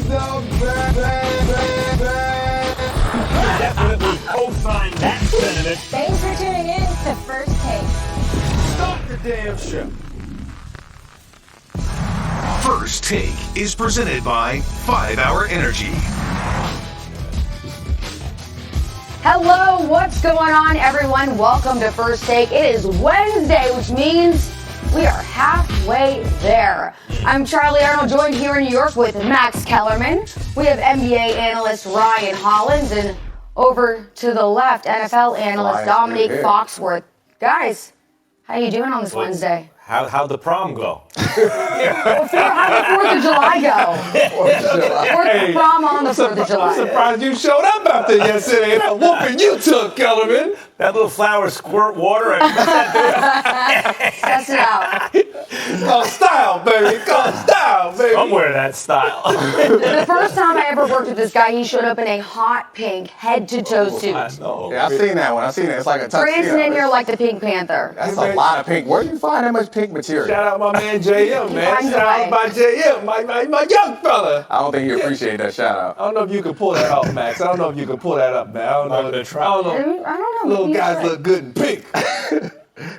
Definitely co-sign that sentiment. Thanks for tuning in to First Take. Stop the damn show. First Take is presented by 5 Hour Energy. Hello, what's going on, everyone? Welcome to First Take. It is Wednesday, which means we are halfway there. I'm Charlie Arnold, joined here in New York with Max Kellerman. We have NBA analyst Ryan Hollins, and over to the left, NFL analyst Dominique Foxworth. Guys, how you doing on this Wednesday? How'd the prom go? How'd the 4th of July go? Fourth prom on the 4th of July. I'm surprised you showed up out there yesterday and that whooping you took, Kellerman. That little flower squirt water. Test it out. Called style, baby. Called style, baby. Somewhere that style. The first time I ever worked with this guy, he showed up in a hot pink head-to-toe suit. I know. Yeah, I've seen that one. I've seen it. It's like a tuxedo. Praising in here like the Pink Panther. That's a lot of pink. Where do you find that much pink material? Shout out my man JM, man. Find Shout a way. out my JM, my young fella. I don't think you appreciate that shout out. I don't know if you can pull that off, Max. I don't know if you can pull that up, man. I don't know. I don't know. Little maybe guys you look good in pink.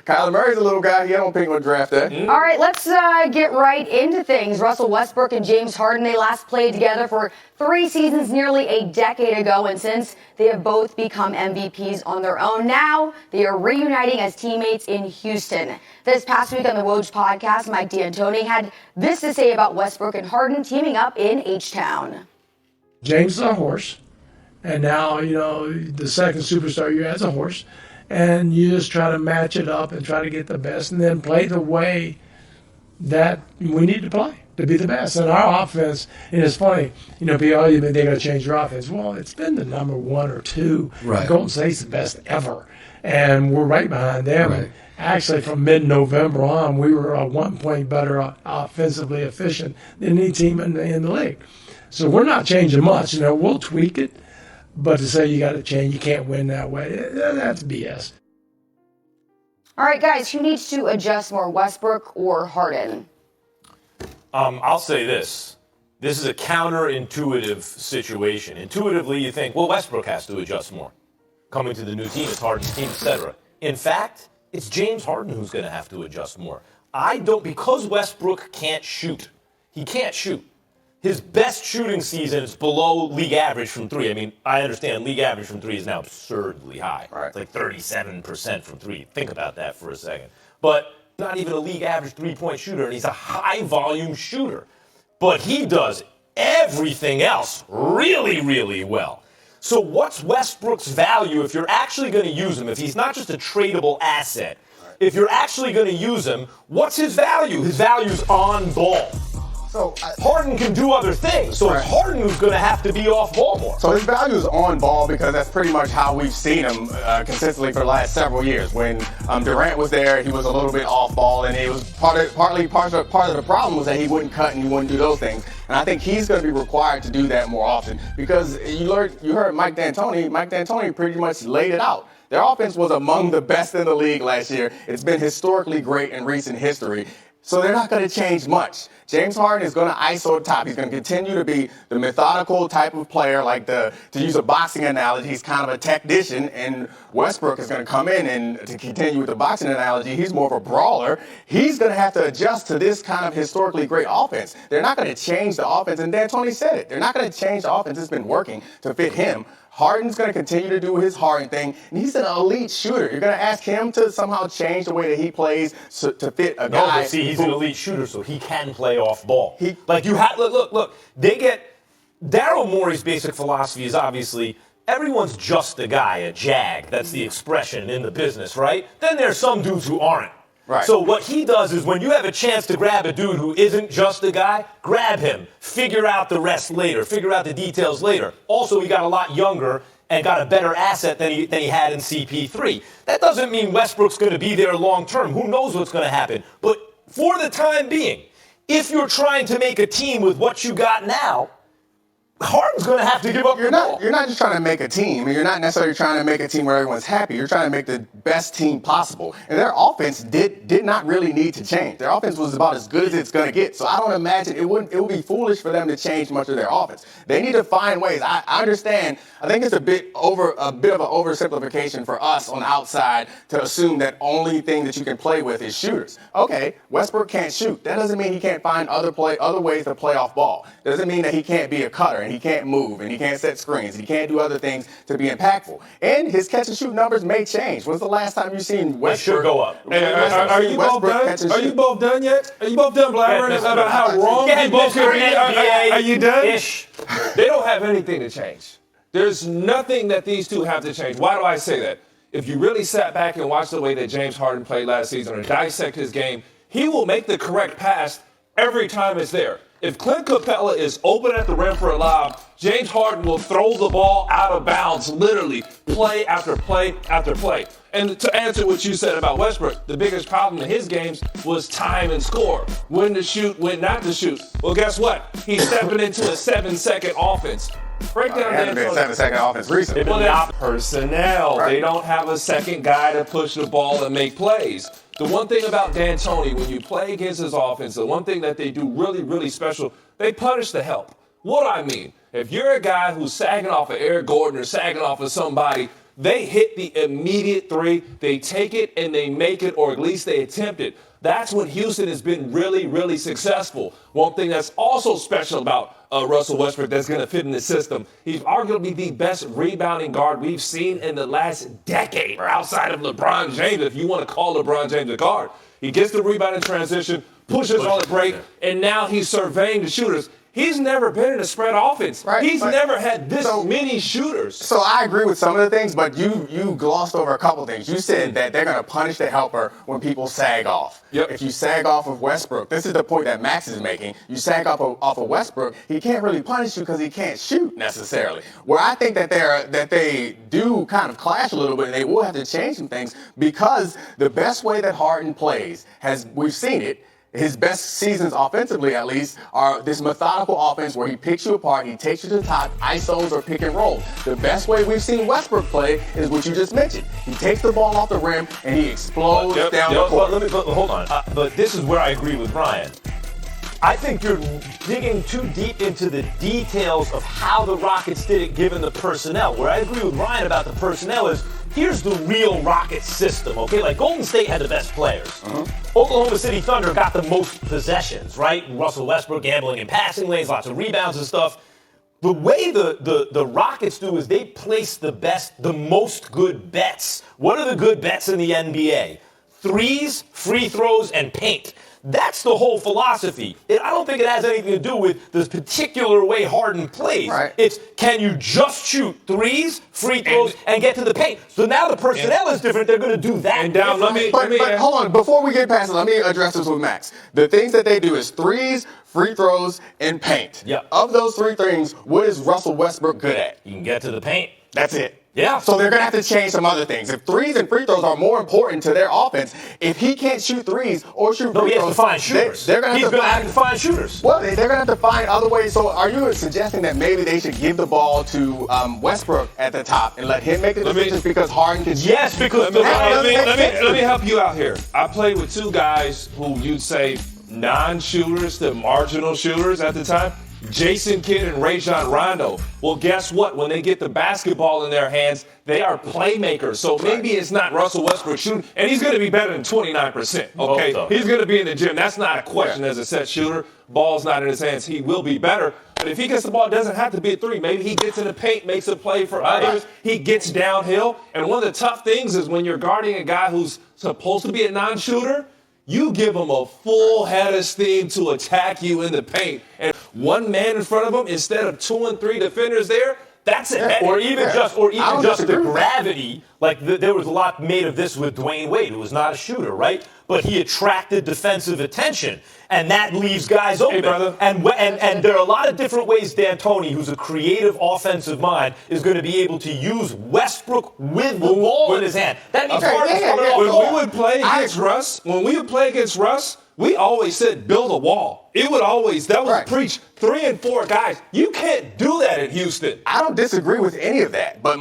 Kyler Murray's a little guy. He don't pick no draft day. should. All right, let's get right into things. Russell Westbrook and James Harden, they last played together for 3 seasons nearly a decade ago, and since they have both become MVPs on their own, now they are reuniting as teammates in Houston. This past week on the Woj podcast, Mike D'Antoni had this to say about Westbrook and Harden teaming up in H-Town. James is a horse, and now, the second superstar you as a horse, and you just try to match it up and try to get the best and then play the way that we need to play to be the best. And our offense, and it's funny, people, they got to change their offense. Well, it's been the number 1 or 2. Right. Golden State's the best ever, and we're right behind them. Right. Actually, from mid-November on, we were 1 point better offensively efficient than any team in the league. So we're not changing much. We'll tweak it, but to say you got to change, you can't win that way, that's BS. All right, guys, who needs to adjust more, Westbrook or Harden? I'll say this. This is a counterintuitive situation. Intuitively, you think, well, Westbrook has to adjust more. Coming to the new team, it's Harden's team, etc. In fact, it's James Harden who's going to have to adjust more. Because Westbrook can't shoot. He can't shoot. His best shooting season is below league average from 3. I mean, I understand league average from 3 is now absurdly high. Right. It's like 37% from 3. Think about that for a second. But not even a league average 3-point shooter, and he's a high volume shooter. But he does everything else really, really well. So what's Westbrook's value if you're actually going to use him? If he's not just a tradable asset, if you're actually going to use him, what's his value? His value's on ball. So Harden can do other things, so it's Harden who's going to have to be off ball more. So his value is on ball because that's pretty much how we've seen him consistently for the last several years. When Durant was there, he was a little bit off ball, and it was part of the problem was that he wouldn't cut and he wouldn't do those things. And I think he's going to be required to do that more often because you heard Mike D'Antoni. Mike D'Antoni pretty much laid it out. Their offense was among the best in the league last year. It's been historically great in recent history. So they're not going to change much. James Harden is going to ISO top. He's going to continue to be the methodical type of player, to use a boxing analogy, he's kind of a technician, and Westbrook is going to come in and to continue with the boxing analogy, he's more of a brawler. He's going to have to adjust to this kind of historically great offense. They're not going to change the offense, and D'Antoni said it. They're not going to change the offense. It's been working to fit him. Harden's going to continue to do his Harden thing, and he's an elite shooter. You're going to ask him to somehow change the way that he plays to fit a guy. No, but see, he's an elite shooter, so he can play off ball. Look. They get Daryl Morey's basic philosophy is obviously everyone's just a guy, a jag. That's the expression in the business, right? Then there's some dudes who aren't. Right. So what he does is when you have a chance to grab a dude who isn't just a guy, grab him. Figure out the rest later. Figure out the details later. Also, he got a lot younger and got a better asset than he had in CP3. That doesn't mean Westbrook's going to be there long term. Who knows what's going to happen? But for the time being, if you're trying to make a team with what you got now, Harden's going to have to give up the ball. You're not just trying to make a team. You're not necessarily trying to make a team where everyone's happy. You're trying to make the best team possible. And their offense did not really need to change. Their offense was about as good as it's going to get. So I don't imagine it would be foolish for them to change much of their offense. They need to find ways. I understand. I think it's a bit of an oversimplification for us on the outside to assume that only thing that you can play with is shooters. Okay, Westbrook can't shoot. That doesn't mean he can't find other ways to play off ball. Doesn't mean that he can't be a cutter and he can't move and he can't set screens and he can't do other things to be impactful. And his catch and shoot numbers may change. When's the last time you've seen Westbrook? They should go up. Are you both done? Are you both done yet? Are you both done blabbering about how wrong you both could be? Are you done? They don't have anything to change. There's nothing that these two have to change. Why do I say that? If you really sat back and watched the way that James Harden played last season or dissect his game, he will make the correct pass every time it's there. If Clint Capella is open at the rim for a lob, James Harden will throw the ball out of bounds, literally, play after play after play. And to answer what you said about Westbrook, the biggest problem in his games was time and score. When to shoot, when not to shoot. Well, guess what? He's stepping into a 7-second offense. Break down hasn't been a 7-second offense recently. Well, that's personnel. Right. They don't have a second guy to push the ball and make plays. The one thing about D'Antoni, when you play against his offense, the one thing that they do really, really special, they punish the help. What do I mean? If you're a guy who's sagging off of Eric Gordon or sagging off of somebody, they hit the immediate three, they take it and they make it, or at least they attempt it. That's when Houston has been really, really successful. One thing that's also special about Russell Westbrook that's going to fit in the system, he's arguably the best rebounding guard we've seen in the last decade, or outside of LeBron James, if you want to call LeBron James a guard. He gets the rebound in transition, pushes on the break, and now he's surveying the shooters. He's never been in a spread offense. Right, He's never had this many shooters. So I agree with some of the things, but you glossed over a couple things. You said that they're going to punish the helper when people sag off. Yep. If you sag off of Westbrook, this is the point that Max is making. You sag off of Westbrook, he can't really punish you because he can't shoot necessarily. Where I think that they do kind of clash a little bit, and they will have to change some things because the best way that Harden plays we've seen it. His best seasons offensively, at least, are this methodical offense where he picks you apart, he takes you to the top, isos or pick and roll. The best way we've seen Westbrook play is what you just mentioned. He takes the ball off the rim and he explodes down the court. Hold on. But this is where I agree with Ryan. I think you're digging too deep into the details of how the Rockets did it given the personnel. Where I agree with Ryan about the personnel is, here's the real Rockets system, okay? Like Golden State had the best players. Oklahoma City Thunder got the most possessions, right? Russell Westbrook gambling in passing lanes, lots of rebounds and stuff. The way the Rockets do is they place the most good bets. What are the good bets in the NBA? Threes, free throws, and paint. That's the whole philosophy. I don't think it has anything to do with the particular way Harden plays. Right. It's, can you just shoot threes, free throws, and get to the paint? So now the personnel is different. They're going to do that. And down, But hold on, before we get past it, let me address this with Max. The things that they do is threes, free throws, and paint. Yep. Of those three things, what is Russell Westbrook good at? You can get to the paint. That's it. Yeah. So they're going to have to change some other things. If threes and free throws are more important to their offense, if he can't shoot threes or shoot free throws, he has to find shooters. They're going to have to find shooters. Well, they're going to have to find other ways. So are you suggesting that maybe they should give the ball to Westbrook at the top and let him make the decisions because Harden can shoot? Yes, because let me help you out here. I played with two guys who you'd say non-shooters to marginal shooters at the time. Jason Kidd and Rajon Rondo. Well, guess what? When they get the basketball in their hands, they are playmakers. So maybe it's not Russell Westbrook shooting, and he's going to be better than 29%. Okay, he's going to be in the gym. That's not a question as a set shooter. Ball's not in his hands. He will be better. But if he gets the ball, it doesn't have to be a three. Maybe he gets in the paint, makes a play for others. He gets downhill. And one of the tough things is when you're guarding a guy who's supposed to be a non-shooter, you give him a full head of steam to attack you in the paint. And one man in front of him instead of 2 and 3 defenders there, that's it. Yeah, or even just the gravity. Like there was a lot made of this with Dwayne Wade, who was not a shooter, right? but he attracted defensive attention. And that leaves guys open. Hey, brother. And there are a lot of different ways D'Antoni, who's a creative offensive mind, is going to be able to use Westbrook with the ball in his hand. That means Harden's coming off the When ball. we would play against Russ, we always said build a wall. It would always, that was Right. preached. 3 and 4 guys. You can't do that in Houston. I don't disagree with any of that, but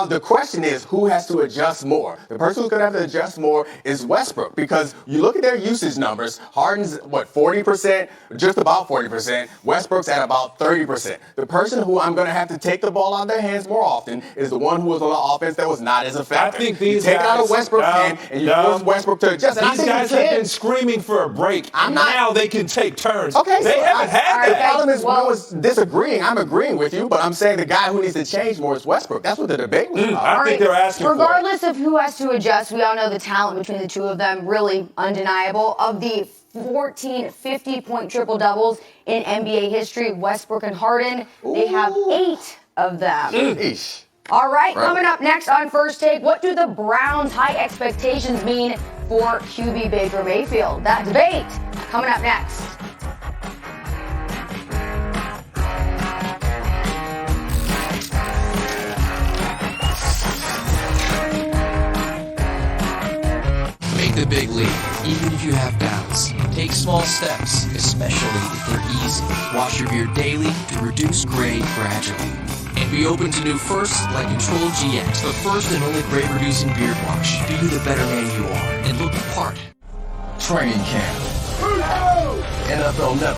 the question is who has to adjust more? The person who's going to have to adjust more is Westbrook, because you look at their usage numbers. Harden's, 40%, just about 40%. Westbrook's at about 30%. The person who I'm going to have to take the ball out of their hands more often is the one who was on the offense that was not as effective. I think these you take it out of guys- Westbrook's hand and you force Westbrook to adjust. And I These think guys he have can. been screaming for a break. I'm not- Now they can take turns. Okay, they so haven't had all right, The that. guys. problem is Well- no one's disagreeing. I'm agreeing with you, but I'm saying the guy who needs to change more is Westbrook. That's what the debate was about. I think they're asking for it. Regardless of who has to adjust, we all know the talent between the two of them, really undeniable. Of the 14 50-point triple-doubles in NBA history, Westbrook and Harden, they have 8 of them. Eesh. All right, coming up next on First Take, what do the Browns' high expectations mean for QB Baker Mayfield? That debate coming up next. Make the big leap, even if you have doubts. Take small steps, especially if they're easy. Wash your beard daily to reduce gray gradually. And be open to new firsts like Control GX, the first and only gray-reducing beard wash. Be the better man you are and look the part. Training camp. NFL Network.